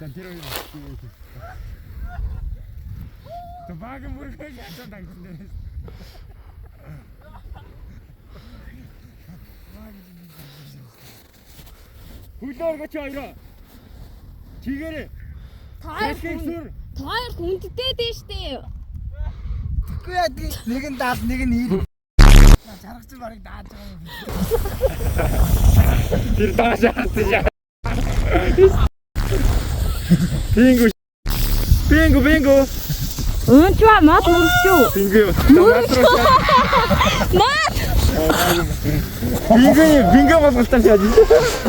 За тэр хоёр. Тэ баг мөргөө яцсан дангсан. Хүлээгч хоёроо. Чигээрээ. Хоёр хүндтэй дээ штэ. Үгүй яа нэг нь даад нэг нь ил. Чаргач барыг дааж байгаа юм. Тэр дааж яасан. Бинго. Өнчва мат мөрчүү. Бинго. Мат. Бинго болголтоо яаж.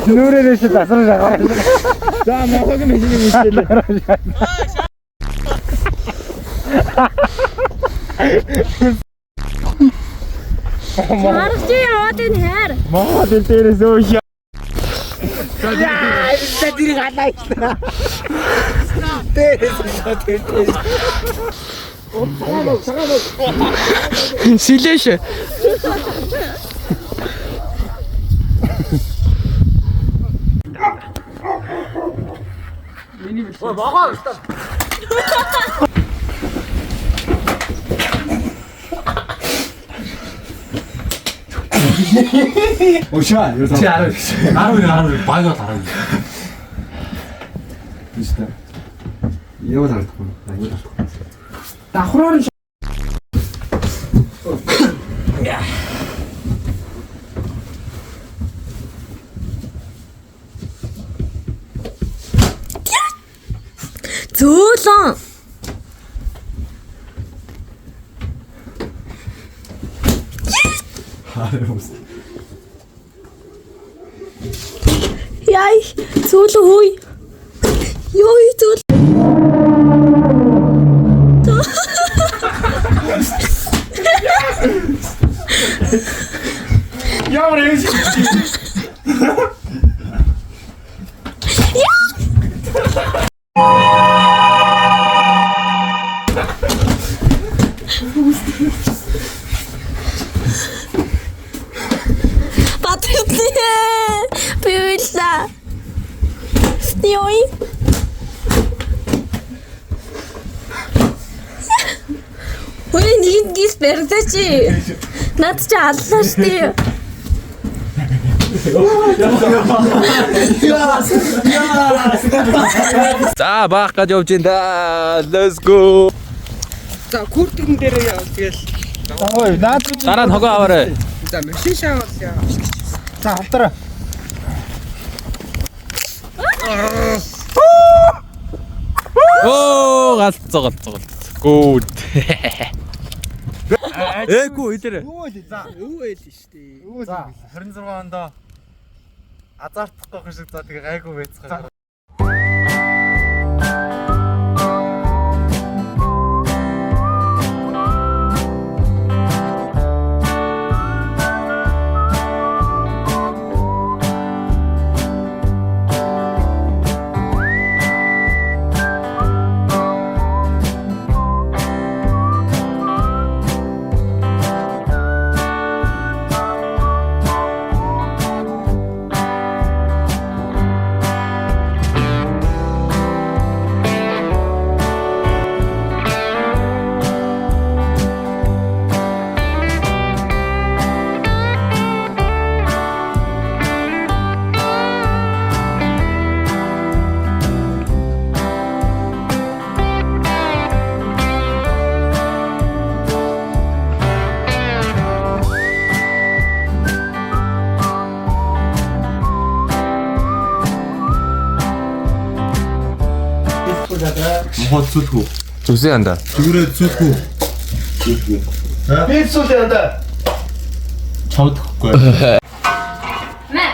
Нүрээрээс тасраж байгаа. За мохог мэжний мишэлээ. Марч яваад энэ хэр. Мохог дээрээс өөш. Яа, тэр галаа ихнэ. Дээрээс Силэш. Ой, багаа өстө. Ошаа, юу таа? 12 багаа тараа. Истэ. Яа таахгүй. Давхраар Зөөлөн. Яй, зөөлөн хөөе. Ёй зөөл. Ямар юм шиг. Пивilla. Ёй. Ой, нэг гис бэрдэж. Над чи аллаа штий. За баах гэж явж ин да. Let's go. За күртгэн дээр яа тэгэл. Ой, наад Дараа нь хогоо аваарай. За машин шаавал яа. за хамтраа. Оо, галцгаа. Good. Ээгүү идэрэ. За Юу байл штэ. За 26 онд азартахгүй шиг за тэгээ гайгүй байцгаа. Мохот сүлхүү. Зүсээ янда. Зүрээ зүтгүү. Би зүлээ янда. Чавдахгүй. Мэ.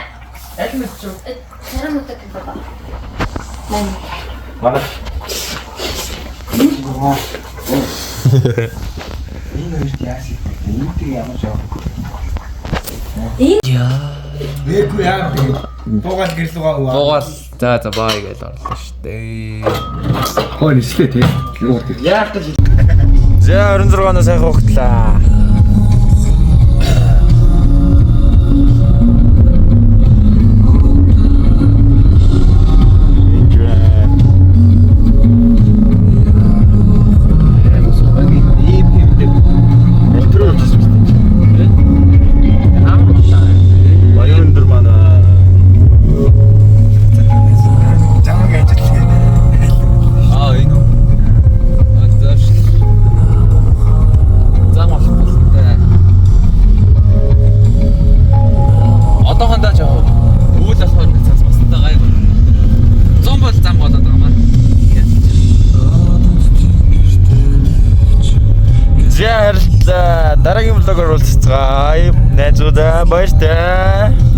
Аль мэдч. Сарам утаа гэдэг. Манай. Энэ үед яасан. Энийг ямар жоо. Ээгүй яа тэгээ. Буугаал гэрлугаа уу. Буугаал. За бай гэж орлоо штэ. Хоо нисгээ тий. Яах гэж. За 26-наас сайхан хугтлаа. оруулцгаая. Найзуудаа баяртай.